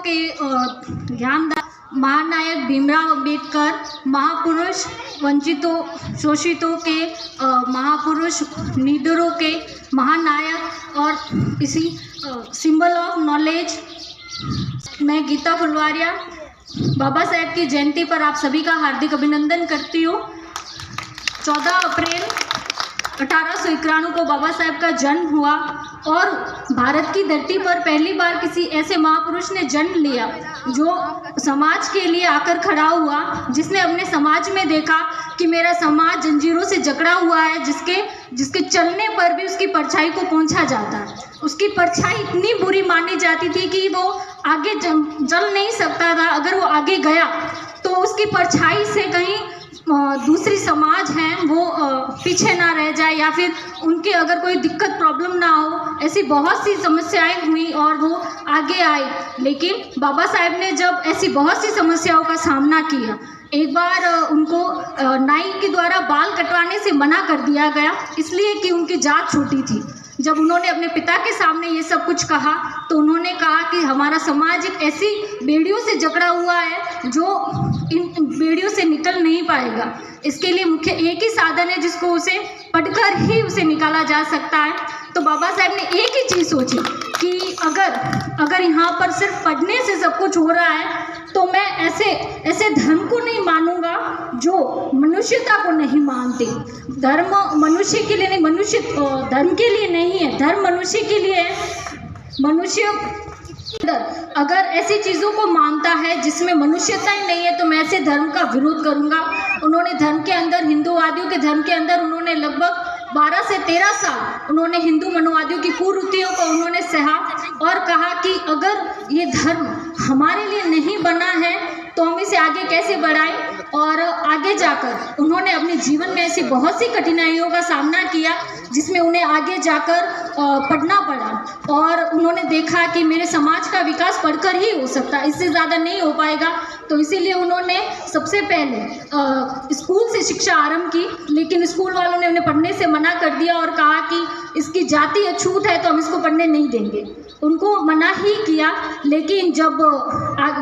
के ध्यानदार महानायक भीमराव अंबेडकर, महापुरुष वंचितों शोषितों के महापुरुष, लीडरों के महानायक और इसी सिंबल ऑफ नॉलेज। मैं गीता फुलवारिया बाबा साहेब की जयंती पर आप सभी का हार्दिक अभिनंदन करती हूँ। 14 अप्रैल 1891 को बाबा साहेब का जन्म हुआ और भारत की धरती पर पहली बार किसी ऐसे महापुरुष ने जन्म लिया जो समाज के लिए आकर खड़ा हुआ, जिसने अपने समाज में देखा कि मेरा समाज जंजीरों से जकड़ा हुआ है, जिसके चलने पर भी उसकी परछाई को पोंछा जाता है। उसकी परछाई इतनी बुरी मानी जाती थी कि वो आगे चल नहीं सकता था। अगर वो आगे गया तो उसकी परछाई से कहीं दूसरी समाज हैं वो पीछे ना रह जाए या फिर उनके अगर कोई दिक्कत प्रॉब्लम ना हो। ऐसी बहुत सी समस्याएं हुई और वो आगे आए। लेकिन बाबा साहेब ने जब ऐसी बहुत सी समस्याओं का सामना किया, एक बार उनको नाई के द्वारा बाल कटवाने से मना कर दिया गया, इसलिए कि उनकी जात छोटी थी। जब उन्होंने अपने पिता के सामने ये सब कुछ कहा तो उन्होंने कहा कि हमारा समाज एक ऐसी बेड़ियों से जकड़ा हुआ है जो इन बेड़ियों से निकल नहीं पाएगा। इसके लिए मुख्य एक ही साधन है जिसको उसे पढ़कर ही उसे निकाला जा सकता है। तो बाबा साहब ने एक ही चीज़ सोची कि अगर यहाँ पर सिर्फ पढ़ने से सब कुछ हो रहा है तो मैं ऐसे धर्म को नहीं मानूंगा जो मनुष्यता को नहीं मानते। धर्म मनुष्य के लिए नहीं, मनुष्य धर्म के लिए नहीं है, धर्म मनुष्य के लिए है। मनुष्य अगर ऐसी चीज़ों को मानता है जिसमें मनुष्यता ही नहीं है तो मैं ऐसे धर्म का विरोध करूंगा। उन्होंने धर्म के अंदर, हिंदूवादियों के धर्म के अंदर उन्होंने लगभग 12 से 13 साल उन्होंने हिंदू मनोवादियों की कुरीतियों को उन्होंने सहा और कहा कि अगर ये धर्म हमारे लिए नहीं बना है तो हम इसे आगे कैसे बढ़ाएं। और आगे जाकर उन्होंने अपने जीवन में ऐसी बहुत सी कठिनाइयों का सामना किया जिसमें उन्हें आगे जाकर पढ़ना पड़ा और उन्होंने देखा कि मेरे समाज का विकास पढ़कर ही हो सकता है, इससे ज़्यादा नहीं हो पाएगा। तो इसीलिए उन्होंने सबसे पहले स्कूल से शिक्षा आरंभ की, लेकिन स्कूल वालों ने उन्हें पढ़ने से मना कर दिया और कहा कि इसकी जाति अछूत है तो हम इसको पढ़ने नहीं देंगे। उनको मना ही किया। लेकिन जब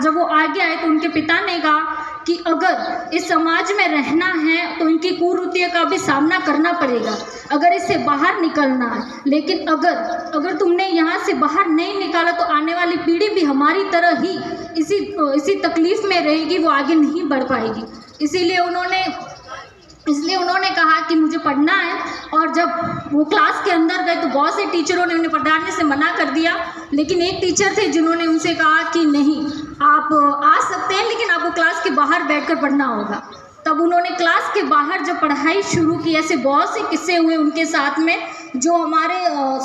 वो आगे आए तो उनके पिता ने कहा कि अगर इस समाज में रहना है तो इनकी कुरीतियों का भी सामना करना पड़ेगा, अगर इससे बाहर निकलना है। लेकिन अगर तुमने यहाँ से बाहर नहीं निकाला तो आने वाली पीढ़ी भी हमारी तरह ही इसी तकलीफ में रहेगी, वो आगे नहीं बढ़ पाएगी। इसलिए उन्होंने कहा कि मुझे पढ़ना है। और जब वो क्लास के अंदर गए तो बहुत से टीचरों ने उन्हें पढ़ाने से मना कर दिया, लेकिन एक टीचर थे जिन्होंने उनसे कहा कि नहीं, आप आ सकते हैं लेकिन आपको क्लास के बाहर बैठकर पढ़ना होगा। तब उन्होंने क्लास के बाहर जब पढ़ाई शुरू की, ऐसे बहुत से किस्से हुए उनके साथ में जो हमारे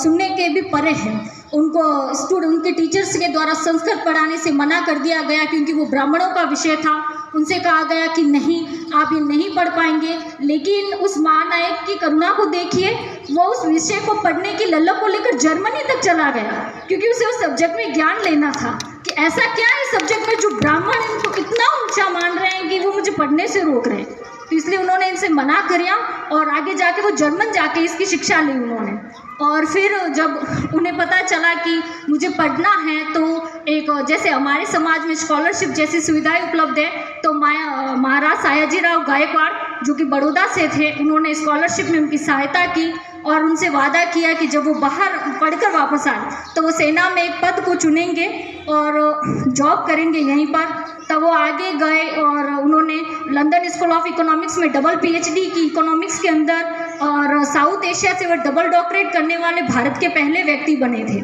सुनने के भी परे हैं। उनके टीचर्स के द्वारा संस्कृत पढ़ाने से मना कर दिया गया क्योंकि वो ब्राह्मणों का विषय था। उनसे कहा गया कि नहीं, आप ये नहीं पढ़ पाएंगे। लेकिन उस महानायक की करुणा को देखिए, वो उस विषय को पढ़ने की ललक को लेकर जर्मनी तक चला गया क्योंकि उसे उस सब्जेक्ट में ज्ञान लेना था कि ऐसा क्या है सब्जेक्ट में जो ब्राह्मण इनको इतना ऊंचा मान रहे हैं कि वो मुझे पढ़ने से रोक रहे हैं। तो इसलिए उन्होंने इनसे मना किया और आगे जाके वो जर्मन जाके इसकी शिक्षा ली उन्होंने। और फिर जब उन्हें पता चला कि मुझे पढ़ना है तो एक जैसे हमारे समाज में स्कॉलरशिप जैसी सुविधाएं उपलब्ध है, तो महाराज सयाजीराव गायकवाड़ जो कि बड़ौदा से थे, उन्होंने स्कॉलरशिप में उनकी सहायता की और उनसे वादा किया कि जब वो बाहर पढ़कर वापस आए तो वो सेना में एक पद को चुनेंगे और जॉब करेंगे यहीं पर। तब वो आगे गए और उन्होंने लंदन स्कूल ऑफ इकोनॉमिक्स में डबल PhD की इकोनॉमिक्स के अंदर, और साउथ एशिया से वो डबल डॉक्टरेट करने वाले भारत के पहले व्यक्ति बने थे।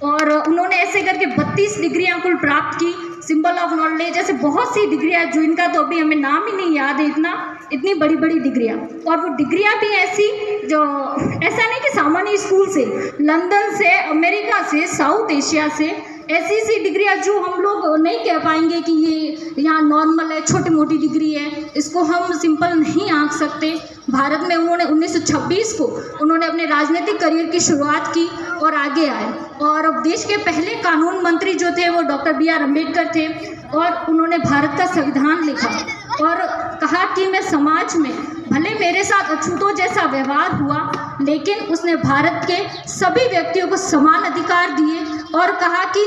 और उन्होंने ऐसे करके 32 डिग्रियाँ कुल प्राप्त की। सिंबल ऑफ नॉलेज, ऐसे बहुत सी डिग्रियाँ जो इनका तो अभी हमें नाम ही नहीं याद है, इतनी बड़ी बड़ी डिग्रियाँ। और वो डिग्रियाँ भी ऐसी जो ऐसा नहीं कि सामान्य स्कूल से, लंदन से, अमेरिका से, साउथ एशिया से, ऐसी डिग्रियाँ जो हम लोग नहीं कह पाएंगे कि ये यहाँ नॉर्मल है, छोटी मोटी डिग्री है, इसको हम सिंपल नहीं आंक सकते। भारत में उन्होंने 1926 को उन्होंने अपने राजनीतिक करियर की शुरुआत की और आगे आए। और अब देश के पहले कानून मंत्री जो थे वो डॉक्टर BR अम्बेडकर थे और उन्होंने भारत का संविधान लिखा और कहा कि मैं समाज में भले मेरे साथ अछूतों जैसा व्यवहार हुआ, लेकिन उसने भारत के सभी व्यक्तियों को समान अधिकार दिए और कहा कि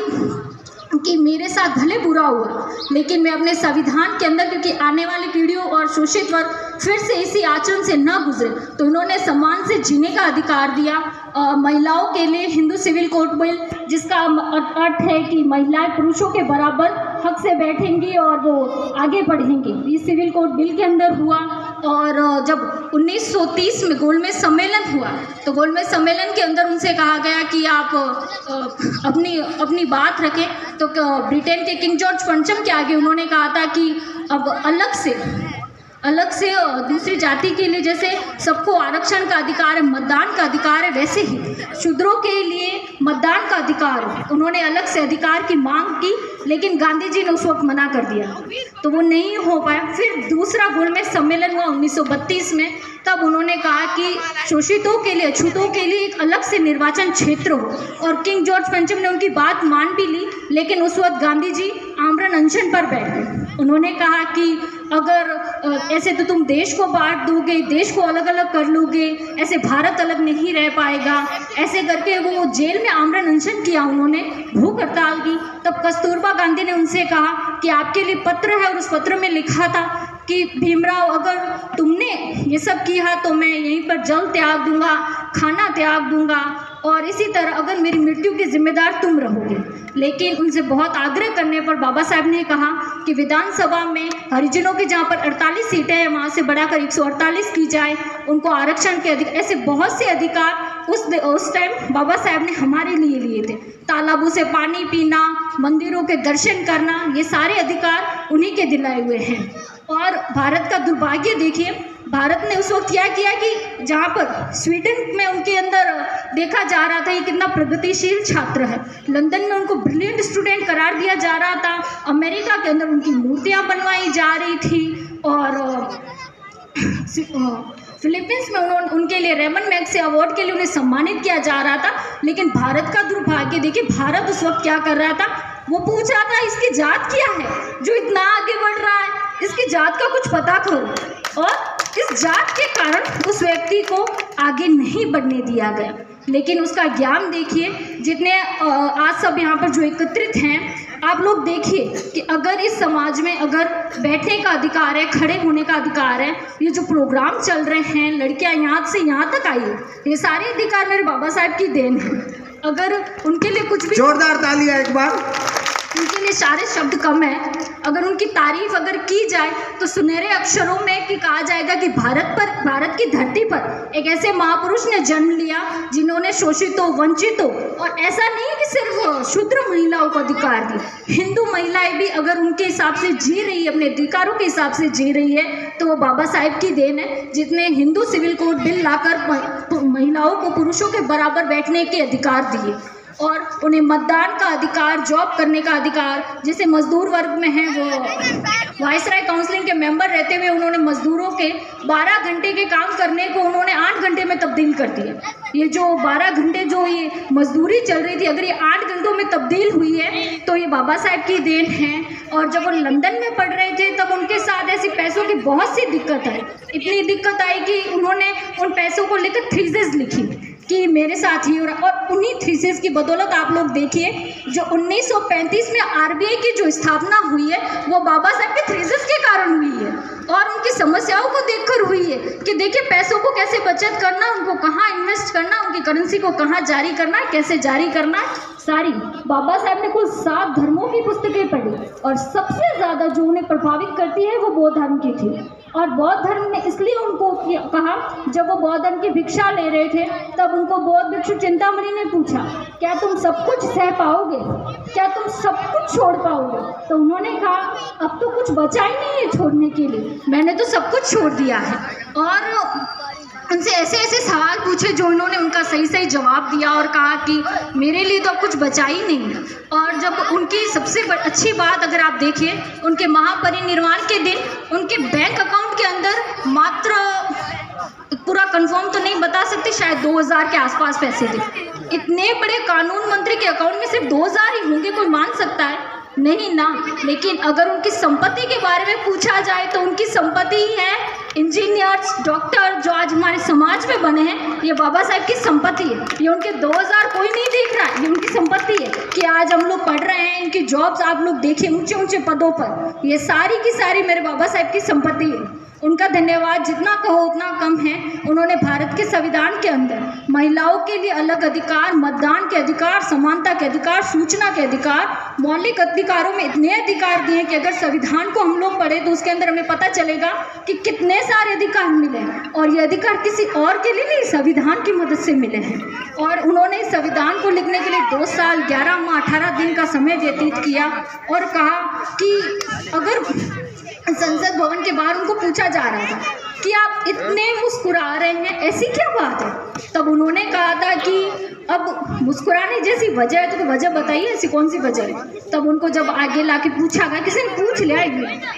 कि मेरे साथ भले बुरा हुआ, लेकिन मैं अपने संविधान के अंदर, क्योंकि आने वाली पीढ़ियों और शोषित वर्ग फिर से इसी आचरण से न गुजरे, तो उन्होंने सम्मान से जीने का अधिकार दिया। महिलाओं के लिए हिंदू सिविल कोड बिल, जिसका अर्थ है कि महिलाएं पुरुषों के बराबर हक से बैठेंगी और वो आगे बढ़ेंगी, ये सिविल कोड बिल के अंदर हुआ। और जब 1930 में गोलमेज सम्मेलन हुआ, तो गोलमेज सम्मेलन के अंदर उनसे कहा गया कि आप अपनी बात रखें, तो ब्रिटेन के किंग जॉर्ज पंचम के आगे उन्होंने कहा था कि अब अलग से दूसरी जाति के लिए जैसे सबको आरक्षण का अधिकार है, मतदान का अधिकार है, वैसे ही शूद्रों के लिए मतदान का अधिकार है। उन्होंने अलग से अधिकार की मांग की, लेकिन गांधी जी ने उस वक्त मना कर दिया, तो वो नहीं हो पाया। फिर दूसरा गोलमेज सम्मेलन हुआ 1932 में, तब उन्होंने कहा कि शोषितों के लिए, अछूतों के लिए एक अलग से निर्वाचन क्षेत्र हो, और किंग जॉर्ज पंचम ने उनकी बात मान भी ली। लेकिन उस वक्त गांधी जी आमरण अनशन पर बैठ गए। उन्होंने कहा कि अगर ऐसे तो तुम देश को बांट दोगे, देश को अलग अलग कर लोगे, ऐसे भारत अलग नहीं रह पाएगा। ऐसे करके वो जेल में आमरण अनशन किया, उन्होंने भूख हड़ताल की। तब कस्तूरबा गांधी ने उनसे कहा कि आपके लिए पत्र है, और उस पत्र में लिखा था कि भीमराव, अगर तुमने ये सब किया तो मैं यहीं पर जल त्याग दूंगा, खाना त्याग दूंगा, और इसी तरह अगर मेरी मृत्यु की जिम्मेदार तुम रहोगे। लेकिन उनसे बहुत आग्रह करने पर बाबा साहब ने कहा कि विधानसभा में हरिजनों की जहाँ पर 48 सीटें हैं, वहाँ से बढ़ाकर 148 की जाए, उनको आरक्षण के अधिकार, ऐसे बहुत से अधिकार उस टाइम बाबा साहब ने हमारे लिए लिए थे। तालाबों से पानी पीना, मंदिरों के दर्शन करना, ये सारे अधिकार उन्हीं के दिलाए हुए हैं। और भारत का दुर्भाग्य देखिए, भारत ने उस वक्त क्या किया कि जहाँ पर स्वीडन में उनके अंदर देखा जा रहा था ये कितना प्रगतिशील छात्र है, लंदन में उनको ब्रिलियंट स्टूडेंट करार दिया जा रहा था, अमेरिका के अंदर उनकी मूर्तियाँ बनवाई जा रही थी, और फिलीपींस में उनके लिए रेमन मैग्सेसे अवार्ड के लिए उन्हें सम्मानित किया जा रहा था। लेकिन भारत का दुर्भाग्य देखिए, भारत उस वक्त क्या कर रहा था, वो पूछ रहा था इसकी जात क्या है जो इतना आगे बढ़ रहा है, इसकी जात का कुछ पता करो। और इस जात के कारण उस व्यक्ति को आगे नहीं बढ़ने दिया गया। लेकिन उसका ज्ञान देखिए, जितने आज सब यहाँ पर जो एकत्रित हैं, आप लोग देखिए कि अगर इस समाज में अगर बैठने का अधिकार है, खड़े होने का अधिकार है, ये जो प्रोग्राम चल रहे हैं, लड़कियां यहाँ से यहाँ तक आई है, ये सारे अधिकार मेरे बाबा साहब की देन है। अगर उनके लिए कुछ भी, जोरदार तालियां एक बार। उनके लिए सारे शब्द कम है। अगर उनकी तारीफ अगर की जाए तो सुनहरे अक्षरों में कि कहा जाएगा कि भारत की धरती पर एक ऐसे महापुरुष ने जन्म लिया जिन्होंने शोषितों, वंचितों, और ऐसा नहीं कि सिर्फ शूद्र महिलाओं को अधिकार दिए, हिंदू महिलाएं भी अगर उनके हिसाब से जी रही है, अपने अधिकारों के हिसाब से जी रही है, तो वो बाबा साहेब की देन है, जिसने हिंदू सिविल कोड बिल लाकर महिलाओं को पुरुषों के बराबर बैठने के अधिकार दिए, और उन्हें मतदान का अधिकार, जॉब करने का अधिकार। जैसे मजदूर वर्ग में हैं, वो वाइसराय काउंसिल के मेंबर रहते हुए उन्होंने मजदूरों के 12 घंटे के काम करने को उन्होंने 8 घंटे में तब्दील कर दिया। ये जो 12 घंटे जो ये मजदूरी चल रही थी, अगर ये 8 घंटों में तब्दील हुई है तो ये बाबा साहब की देन है। और जब वो लंदन में पढ़ रहे थे तब उनके साथ ऐसी पैसों की बहुत सी दिक्कत आई, इतनी दिक्कत आई कि उन्होंने उन पैसों को लेकर थीसिस लिखी कि मेरे साथ ही हो रहा। और उन्हीं थीसिस की बदौलत आप लोग देखिए, जो 1935 में आरबीआई की जो स्थापना हुई है, वो बाबा साहब के थीसिस के कारण हुई है, और उनकी समस्याओं को देखकर हुई है कि देखिए पैसों को कैसे बचत करना, उनको कहाँ इन्वेस्ट करना, उनकी करेंसी को कहाँ जारी करना, कैसे जारी करना, सारी बाबा साहब ने कुल 7 धर्मों की पुस्तकें पढ़ी, और सबसे ज़्यादा जो उन्हें प्रभावित करती है वो बौद्ध धर्म की थी। और बौद्ध धर्म ने इसलिए उनको कहा, जब वो बौद्ध धर्म की भिक्षा ले रहे थे तब उनको बौद्ध भिक्षु चिंतामणि ने पूछा, क्या तुम सब कुछ सह पाओगे, क्या तुम सब कुछ छोड़ पाओगे? तो उन्होंने कहा, अब तो कुछ बचा ही नहीं है छोड़ने के लिए, मैंने तो सब कुछ छोड़ दिया है। और उनसे ऐसे ऐसे सवाल पूछे जो उन्होंने उनका सही सही जवाब दिया, और कहा कि मेरे लिए तो अब कुछ बचा ही नहीं है। और जब उनकी सबसे अच्छी बात अगर आप देखिए, उनके महापरिनिर्वाण के दिन उनके बैंक अकाउंट के अंदर मात्र, पूरा कंफर्म तो नहीं बता सकते, शायद 2000 के आसपास पैसे थे। इतने बड़े कानून मंत्री के अकाउंट में सिर्फ 2000 ही होंगे, कोई मान सकता है? नहीं ना। लेकिन अगर उनकी संपत्ति के बारे में पूछा जाए तो उनकी संपत्ति ही है इंजीनियर्स, डॉक्टर जो आज हमारे समाज में बने हैं, ये बाबा साहब की संपत्ति है। ये उनके 2000 कोई नहीं देख रहा है, ये उनकी संपत्ति है। कि आज हम लोग पढ़ रहे हैं, इनकी जॉब्स आप लोग देखिए ऊंचे ऊंचे पदों पर, ये सारी की सारी मेरे बाबा साहब की संपत्ति है। उनका धन्यवाद जितना कहो उतना कम है। उन्होंने भारत के संविधान के अंदर महिलाओं के लिए अलग अधिकार, मतदान के अधिकार, समानता के अधिकार, सूचना के अधिकार, मौलिक अधिकारों में इतने अधिकार दिए कि अगर संविधान को हम लोग पढ़े तो उसके अंदर हमें पता चलेगा कि कितने सारे अधिकार मिले हैं। और ये अधिकार किसी और के लिए नहीं, संविधान की मदद से मिले हैं। और उन्होंने संविधान को लिखने के लिए 2 साल 11 माह 18 दिन का समय व्यतीत किया और कहा कि अगर संसद भवन के बाहर उनको पूछा जा रहा था कि आप इतने मुस्कुरा रहे हैं, ऐसी क्या बात है, तब उन्होंने कहा था कि अब मुस्कुराने जैसी वजह है तो वजह बताइए, ऐसी कौन सी वजह है। तब उनको जब आगे लाके पूछा गया, किसी ने पूछ लिया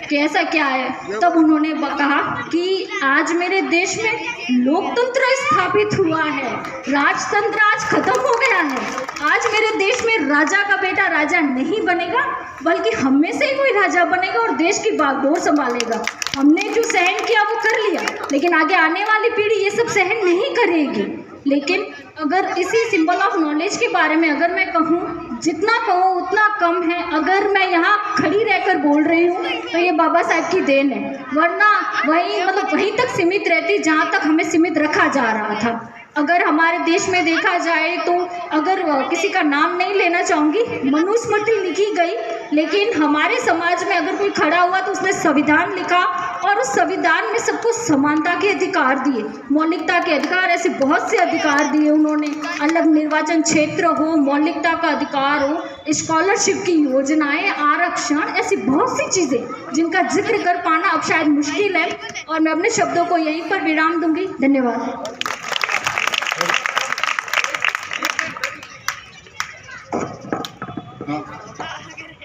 कि ऐसा क्या है, तब उन्होंने कहा कि आज मेरे देश में लोकतंत्र स्थापित हुआ है, राजतंत्र आज खत्म हो गया है। आज मेरे देश में राजा का बेटा राजा नहीं बनेगा, बल्कि हम में से ही कोई राजा बनेगा और देश की बागडोर संभालेगा। हमने जो सहन किया वो कर लिया, लेकिन आगे आने वाली पीढ़ी ये सब सहन नहीं करेगी। लेकिन अगर इसी सिंबल ऑफ नॉलेज के बारे में अगर मैं कहूँ, जितना कहूँ उतना कम है। अगर मैं यहाँ खड़ी रहकर बोल रही हूँ तो ये बाबा साहब की देन है, वरना वहीं तक सीमित रहती जहाँ तक हमें सीमित रखा जा रहा था। अगर हमारे देश में देखा जाए तो, अगर किसी का नाम नहीं लेना चाहूँगी, मनुस्मृति लिखी गई, लेकिन हमारे समाज में अगर कोई खड़ा हुआ तो उसने संविधान लिखा और उस संविधान में सबको समानता के अधिकार दिए, मौलिकता के अधिकार, ऐसे बहुत से अधिकार दिए उन्होंने। अलग निर्वाचन क्षेत्र हो, मौलिकता का अधिकार हो, स्कॉलरशिप की योजनाएं, आरक्षण, ऐसी बहुत सी चीज़ें जिनका जिक्र कर पाना अब शायद मुश्किल है। और मैं अपने शब्दों को यहीं पर विराम दूंगी। धन्यवाद।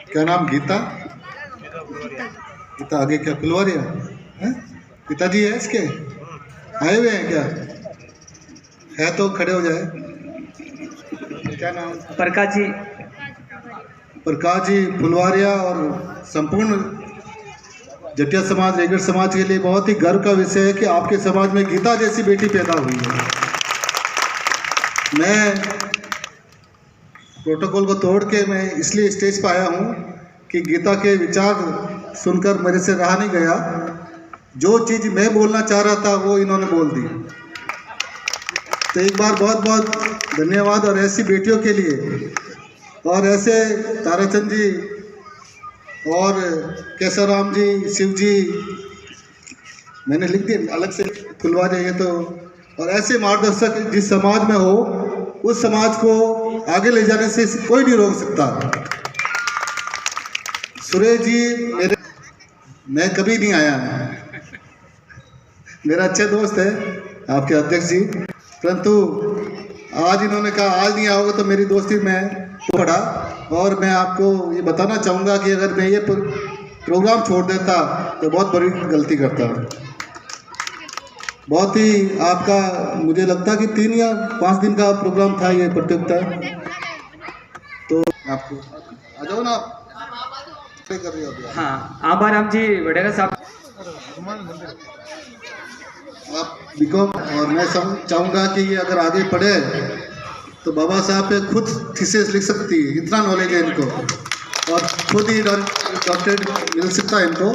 क्या नाम? गीता? गीता आगे क्या फुलवारिया है? पिताजी है इसके? आए हुए हैं क्या? है तो खड़े हो जाए। क्या नाम? प्रकाश जी। प्रकाश जी फुलवारिया। और संपूर्ण जटिया समाज, रेगड़ समाज के लिए बहुत ही गर्व का विषय है कि आपके समाज में गीता जैसी बेटी पैदा हुई है। मैं प्रोटोकॉल को तोड़ के मैं इसलिए स्टेज पर आया हूँ कि गीता के विचार सुनकर मेरे से रहा नहीं गया। जो चीज़ मैं बोलना चाह रहा था वो इन्होंने बोल दी। तो एक बार बहुत बहुत धन्यवाद। और ऐसी बेटियों के लिए, और ऐसे ताराचंद जी और केशवराम जी, शिव जी, मैंने लिख दिया अलग से खुलवा दिए तो। और ऐसे मार्गदर्शक जिस समाज में हो उस समाज को आगे ले जाने से कोई नहीं रोक सकता। सुरेश जी मैं कभी नहीं आया, मेरा अच्छे दोस्त है आपके अध्यक्ष जी, परंतु आज इन्होंने कहा आज नहीं आओगे तो मेरी दोस्ती में पड़ा। और मैं आपको ये बताना चाहूँगा कि अगर मैं ये प्रोग्राम छोड़ देता तो बहुत बड़ी गलती करता। बहुत ही आपका, मुझे लगता कि 3 या 5 दिन का प्रोग्राम था ये प्रतियोगिता। तो आपको आ जाओ ना, आप कर रही हो। हाँ, आभार हम जी वडेरा साहब। आप बीकॉम, और मैं चाहूँगा कि ये अगर आगे पढ़े तो बाबा साहब पे खुद थीसिस लिख सकती है, इतना नॉलेज है इनको, और खुद ही डॉक्टरेट मिल सकता है इनको।